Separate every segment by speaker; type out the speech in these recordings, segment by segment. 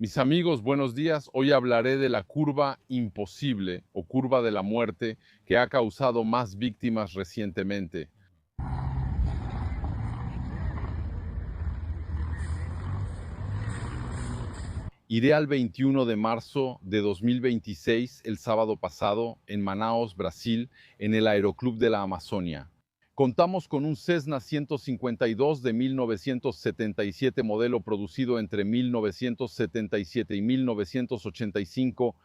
Speaker 1: Mis amigos, buenos días. Hoy hablaré de la curva imposible o curva de la muerte que ha causado más víctimas recientemente. Iré al 21 de marzo de 2026, el sábado pasado, en Manaus, Brasil, en el Aeroclub de la Amazonia. Contamos con un Cessna 152 de 1977 modelo producido entre 1977 y 1985.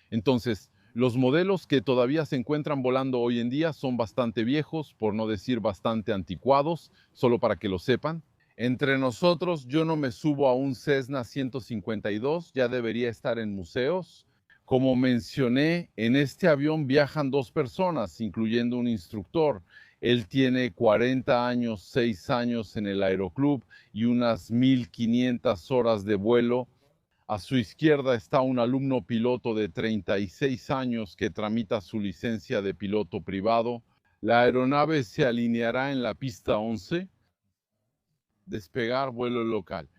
Speaker 1: Entonces, los modelos que todavía se encuentran volando hoy en día son bastante viejos, por no decir bastante anticuados, solo para que lo sepan. Entre nosotros, yo no me subo a un Cessna 152, ya debería estar en museos. Como mencioné, en este avión viajan dos personas, incluyendo un instructor. Él tiene 40 años, 6 años en el aeroclub y unas 1500 horas de vuelo. A su izquierda está un alumno piloto de 36 años que tramita su licencia de piloto privado. La aeronave se alineará en la pista 11. Despegar vuelo local.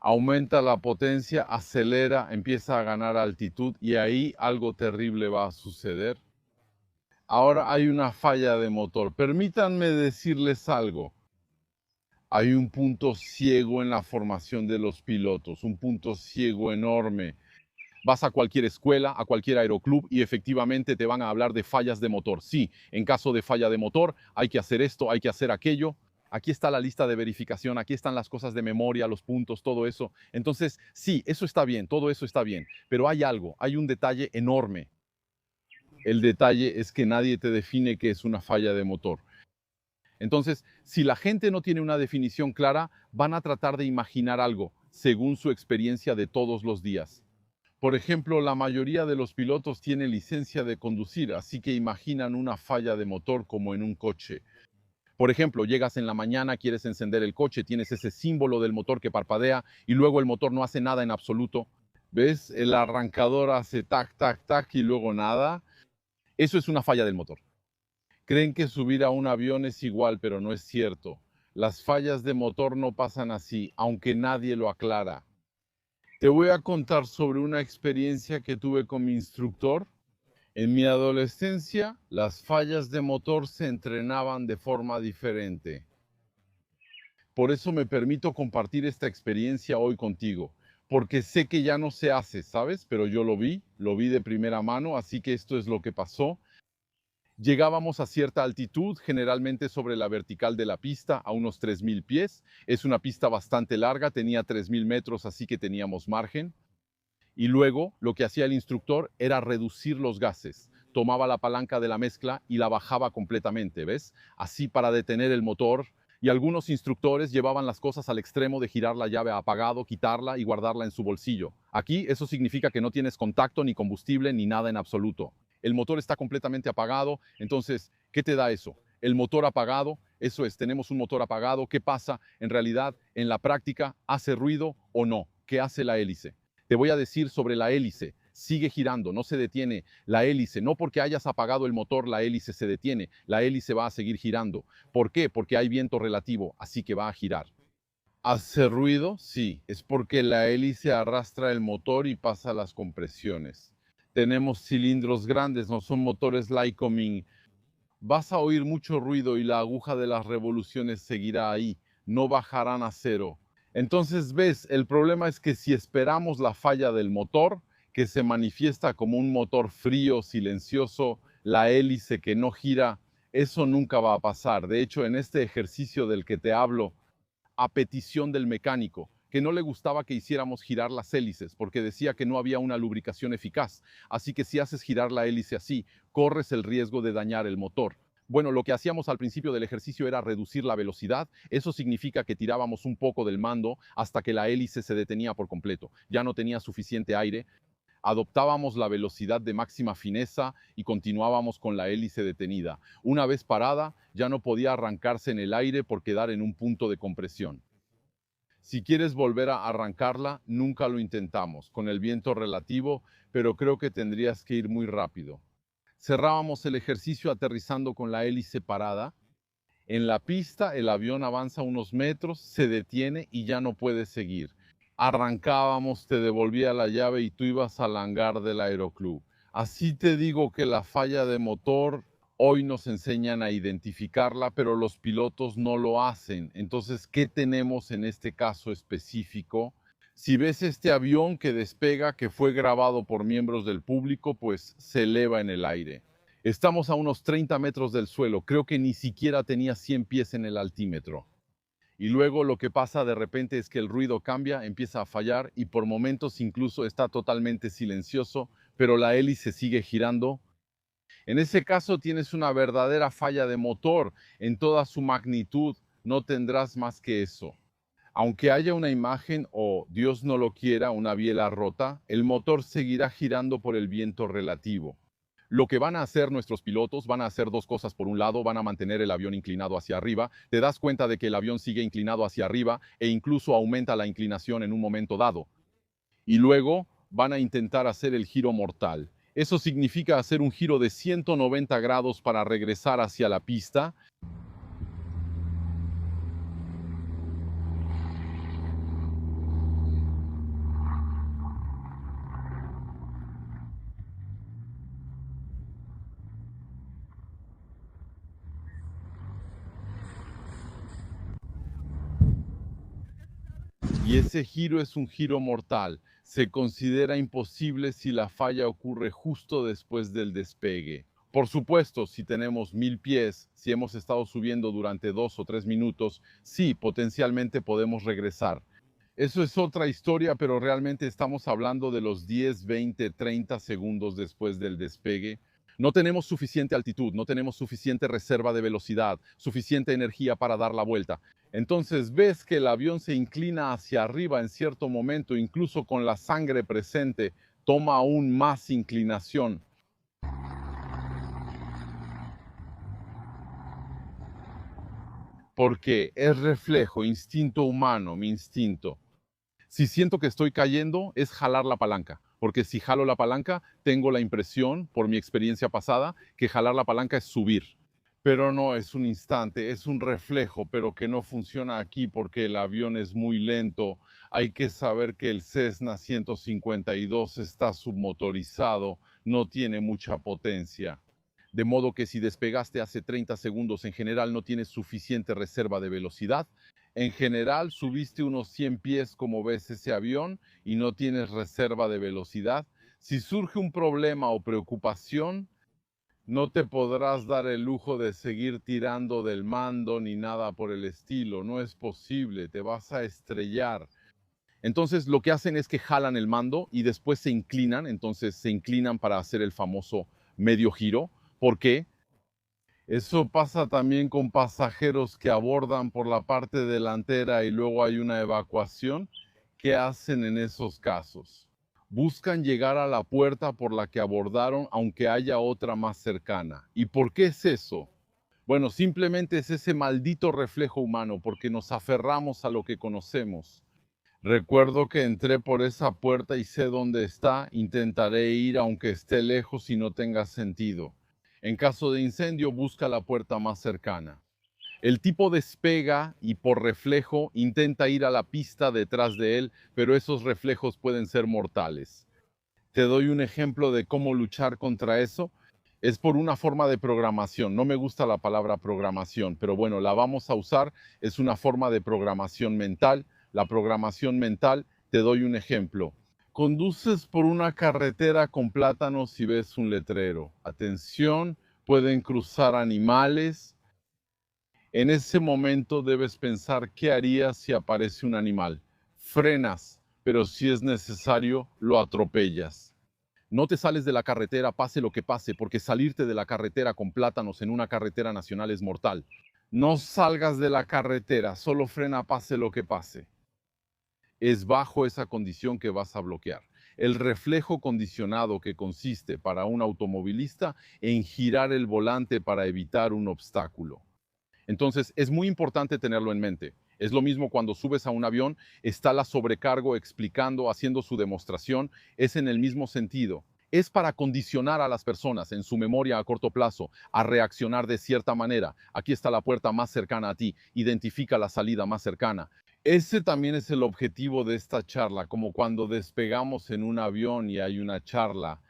Speaker 1: Aumenta la potencia, acelera, empieza a ganar altitud y ahí algo terrible va a suceder. Ahora hay una falla de motor. Permítanme decirles algo. Hay un punto ciego en la formación de los pilotos, un punto ciego enorme. Vas a cualquier escuela, a cualquier aeroclub y efectivamente te van a hablar de fallas de motor. Sí, en caso de falla de motor hay que hacer esto, hay que hacer aquello. Aquí está la lista de verificación, aquí están las cosas de memoria, los puntos, todo eso. Entonces, sí, eso está bien, todo eso está bien, pero hay algo, hay un detalle enorme. El detalle es que nadie te define qué es una falla de motor. Entonces, si la gente no tiene una definición clara, van a tratar de imaginar algo según su experiencia de todos los días. Por ejemplo, la mayoría de los pilotos tiene licencia de conducir, así que imaginan una falla de motor como en un coche. Por ejemplo, llegas en la mañana, quieres encender el coche, tienes ese símbolo del motor que parpadea y luego el motor no hace nada en absoluto. ¿Ves? El arrancador hace tac, tac, tac y luego nada. Eso es una falla del motor. Creen que subir a un avión es igual, pero no es cierto. Las fallas de motor no pasan así, aunque nadie lo aclara. Te voy a contar sobre una experiencia que tuve con mi instructor. En mi adolescencia, las fallas de motor se entrenaban de forma diferente. Por eso me permito compartir esta experiencia hoy contigo, porque sé que ya no se hace, ¿sabes? Pero yo lo vi de primera mano, así que esto es lo que pasó. Llegábamos a cierta altitud, generalmente sobre la vertical de la pista, a unos 3000 pies. Es una pista bastante larga, tenía 3000 metros, así que teníamos margen. Y luego lo que hacía el instructor era reducir los gases. Tomaba la palanca de la mezcla y la bajaba completamente, ¿ves? Así para detener el motor. Y algunos instructores llevaban las cosas al extremo de girar la llave a apagado, quitarla y guardarla en su bolsillo. Aquí eso significa que no tienes contacto ni combustible ni nada en absoluto. El motor está completamente apagado, entonces, ¿qué te da eso? El motor apagado, eso es, tenemos un motor apagado. ¿Qué pasa? En realidad, en la práctica, ¿hace ruido o no? ¿Qué hace la hélice? Te voy a decir sobre la hélice. Sigue girando, no se detiene. La hélice, no porque hayas apagado el motor, la hélice se detiene. La hélice va a seguir girando. ¿Por qué? Porque hay viento relativo, así que va a girar. ¿Hace ruido? Sí, es porque la hélice arrastra el motor y pasa las compresiones. Tenemos cilindros grandes, no son motores Lycoming. Vas a oír mucho ruido y la aguja de las revoluciones seguirá ahí, no bajarán a cero. Entonces, ves, el problema es que si esperamos la falla del motor, que se manifiesta como un motor frío, silencioso, la hélice que no gira, eso nunca va a pasar. De hecho, en este ejercicio del que te hablo, a petición del mecánico, que no le gustaba que hiciéramos girar las hélices, porque decía que no había una lubricación eficaz. Así que si haces girar la hélice así, corres el riesgo de dañar el motor. Bueno, lo que hacíamos al principio del ejercicio era reducir la velocidad. Eso significa que tirábamos un poco del mando hasta que la hélice se detenía por completo. Ya no tenía suficiente aire. Adoptábamos la velocidad de máxima fineza y continuábamos con la hélice detenida. Una vez parada, ya no podía arrancarse en el aire por quedar en un punto de compresión. Si quieres volver a arrancarla, nunca lo intentamos, con el viento relativo, pero creo que tendrías que ir muy rápido. Cerrábamos el ejercicio aterrizando con la hélice parada. En la pista, el avión avanza unos metros, se detiene y ya no puede seguir. arrancábamos, te devolvía la llave y tú ibas al hangar del aeroclub. Así te digo que la falla de motor hoy nos enseñan a identificarla, pero los pilotos no lo hacen. Entonces, ¿qué tenemos en este caso específico? Si ves este avión que despega, que fue grabado por miembros del público, pues se eleva en el aire. Estamos a unos 30 metros del suelo, creo que ni siquiera tenía 100 pies en el altímetro. Y luego lo que pasa de repente es que el ruido cambia, empieza a fallar y por momentos incluso está totalmente silencioso, pero la hélice sigue girando. En ese caso tienes una verdadera falla de motor en toda su magnitud, no tendrás más que eso. Aunque haya una imagen o, Dios no lo quiera, una biela rota, el motor seguirá girando por el viento relativo. Lo que van a hacer nuestros pilotos, van a hacer dos cosas. Por un lado, van a mantener el avión inclinado hacia arriba. Te das cuenta de que el avión sigue inclinado hacia arriba e incluso aumenta la inclinación en un momento dado. Y luego van a intentar hacer el giro mortal. Eso significa hacer un giro de 190 grados para regresar hacia la pista. Y ese giro es un giro mortal. Se considera imposible si la falla ocurre justo después del despegue. Por supuesto, si tenemos 1000 pies, si hemos estado subiendo durante 2 o 3 minutos, sí, potencialmente podemos regresar. Eso es otra historia, pero realmente estamos hablando de los 10, 20, 30 segundos después del despegue. No tenemos suficiente altitud, no tenemos suficiente reserva de velocidad, suficiente energía para dar la vuelta. Entonces ves que el avión se inclina hacia arriba en cierto momento, incluso con la sangre presente, toma aún más inclinación. Porque es reflejo, instinto humano, mi instinto. Si siento que estoy cayendo, es jalar la palanca. Porque si jalo la palanca, tengo la impresión, por mi experiencia pasada, que jalar la palanca es subir. Pero no es un instante, es un reflejo, pero que no funciona aquí porque el avión es muy lento. Hay que saber que el Cessna 152 está submotorizado, no tiene mucha potencia. De modo que si despegaste hace 30 segundos, en general no tienes suficiente reserva de velocidad. En general subiste unos 100 pies como ves ese avión y no tienes reserva de velocidad. Si surge un problema o preocupación, no te podrás dar el lujo de seguir tirando del mando ni nada por el estilo. No es posible, te vas a estrellar. Entonces lo que hacen es que jalan el mando y después se inclinan. Entonces se inclinan para hacer el famoso medio giro. ¿Por qué? Eso pasa también con pasajeros que abordan por la parte delantera y luego hay una evacuación. ¿Qué hacen en esos casos? Buscan llegar a la puerta por la que abordaron aunque haya otra más cercana. ¿Y por qué es eso? Bueno, simplemente es ese maldito reflejo humano porque nos aferramos a lo que conocemos. Recuerdo que entré por esa puerta y sé dónde está, intentaré ir aunque esté lejos y no tenga sentido. En caso de incendio, busca la puerta más cercana. El tipo despega y por reflejo intenta ir a la pista detrás de él, pero esos reflejos pueden ser mortales. Te doy un ejemplo de cómo luchar contra eso. Es por una forma de programación. No me gusta la palabra programación, pero bueno, la vamos a usar. Es una forma de programación mental. La programación mental, te doy un ejemplo. Conduces por una carretera con plátanos y ves un letrero. Atención, pueden cruzar animales. En ese momento debes pensar qué harías si aparece un animal. Frenas, pero si es necesario, lo atropellas. No te sales de la carretera, pase lo que pase, porque salirte de la carretera con plátanos en una carretera nacional es mortal. No salgas de la carretera, solo frena, pase lo que pase. Es bajo esa condición que vas a bloquear. El reflejo condicionado que consiste para un automovilista en girar el volante para evitar un obstáculo. Entonces, es muy importante tenerlo en mente. Es lo mismo cuando subes a un avión, está la sobrecargo explicando, haciendo su demostración, es en el mismo sentido. Es para condicionar a las personas en su memoria a corto plazo a reaccionar de cierta manera. Aquí está la puerta más cercana a ti, identifica la salida más cercana. Ese también es el objetivo de esta charla, como cuando despegamos en un avión y hay una charla.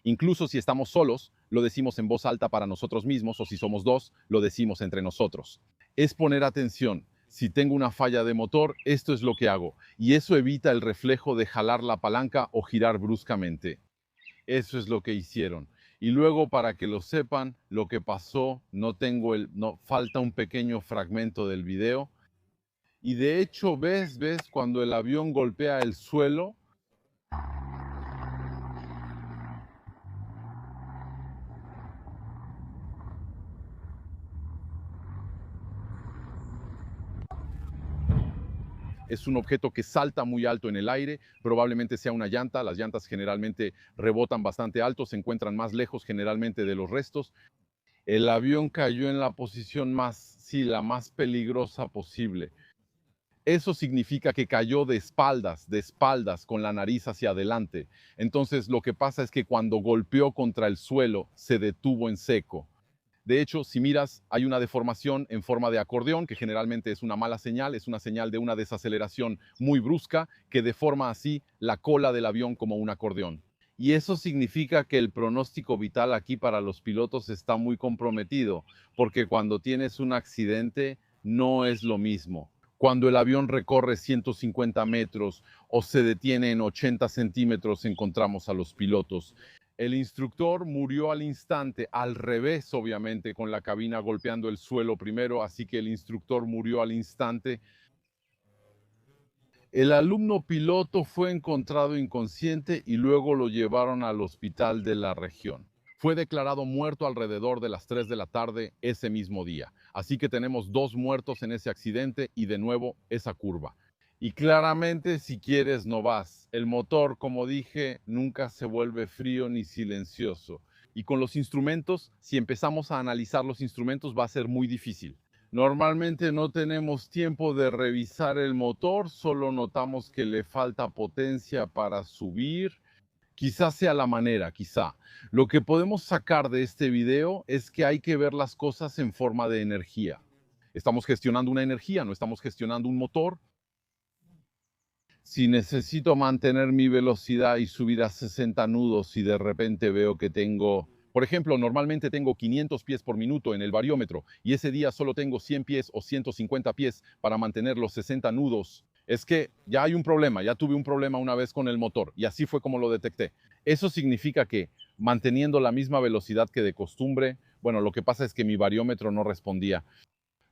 Speaker 1: Incluso si estamos solos, lo decimos en voz alta para nosotros mismos, o si somos dos, lo decimos entre nosotros. Es poner atención. Si tengo una falla de motor, esto es lo que hago. Y eso evita el reflejo de jalar la palanca o girar bruscamente. Eso es lo que hicieron. Y luego, para que lo sepan, lo que pasó, no falta un pequeño fragmento del video. Y de hecho, ves cuando el avión golpea el suelo. Es un objeto que salta muy alto en el aire, probablemente sea una llanta. Las llantas generalmente rebotan bastante alto, se encuentran más lejos generalmente de los restos. El avión cayó en la posición la más peligrosa posible. Eso significa que cayó de espaldas, con la nariz hacia adelante. Entonces, lo que pasa es que cuando golpeó contra el suelo, se detuvo en seco. De hecho, si miras, hay una deformación en forma de acordeón, que generalmente es una mala señal, es una señal de una desaceleración muy brusca que deforma así la cola del avión como un acordeón. Y eso significa que el pronóstico vital aquí para los pilotos está muy comprometido, porque cuando tienes un accidente no es lo mismo. Cuando el avión recorre 150 metros o se detiene en 80 centímetros, encontramos a los pilotos. El instructor murió al instante, al revés, obviamente, con la cabina golpeando el suelo primero, así que el instructor murió al instante. El alumno piloto fue encontrado inconsciente y luego lo llevaron al hospital de la región. Fue declarado muerto alrededor de las 3 de la tarde ese mismo día. Así que tenemos 2 muertos en ese accidente y de nuevo esa curva. Y claramente, si quieres, no vas. El motor, como dije, nunca se vuelve frío ni silencioso. Y con los instrumentos, si empezamos a analizar los instrumentos, va a ser muy difícil. Normalmente no tenemos tiempo de revisar el motor, solo notamos que le falta potencia para subir. Quizás sea la manera, quizá. Lo que podemos sacar de este video es que hay que ver las cosas en forma de energía. Estamos gestionando una energía, no estamos gestionando un motor. Si necesito mantener mi velocidad y subir a 60 nudos y de repente veo que tengo, por ejemplo, normalmente tengo 500 pies por minuto en el variómetro y ese día solo tengo 100 pies o 150 pies para mantener los 60 nudos, es que ya hay un problema, ya tuve un problema una vez con el motor y así fue como lo detecté. Eso significa que manteniendo la misma velocidad que de costumbre, bueno, lo que pasa es que mi variómetro no respondía.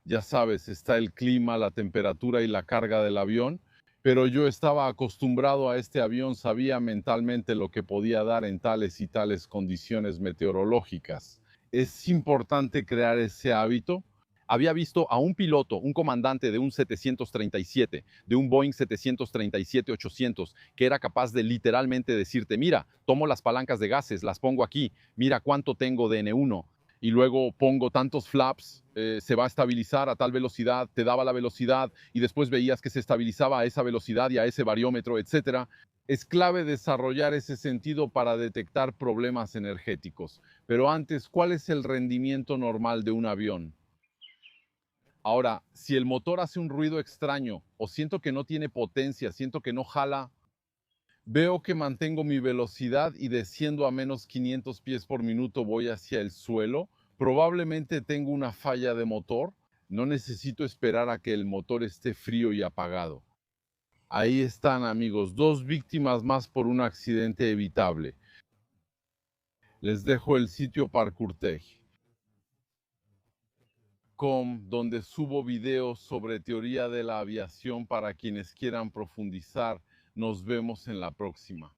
Speaker 1: Ya sabes, está el clima, la temperatura y la carga del avión, pero yo estaba acostumbrado a este avión, sabía mentalmente lo que podía dar en tales y tales condiciones meteorológicas. Es importante crear ese hábito. Había visto a un piloto, un comandante de un 737, de un Boeing 737-800, que era capaz de literalmente decirte, mira, tomo las palancas de gases, las pongo aquí, mira cuánto tengo de N1, y luego pongo tantos flaps, se va a estabilizar a tal velocidad, te daba la velocidad y después veías que se estabilizaba a esa velocidad y a ese variómetro, etcétera. Es clave desarrollar ese sentido para detectar problemas energéticos. Pero antes, ¿cuál es el rendimiento normal de un avión? Ahora, si el motor hace un ruido extraño o siento que no tiene potencia, siento que no jala, veo que mantengo mi velocidad y desciendo a menos 500 pies por minuto voy hacia el suelo. Probablemente tengo una falla de motor. No necesito esperar a que el motor esté frío y apagado. Ahí están, amigos, 2 víctimas más por un accidente evitable. Les dejo el sitio parkourtech.com, donde subo videos sobre teoría de la aviación para quienes quieran profundizar. Nos vemos en la próxima.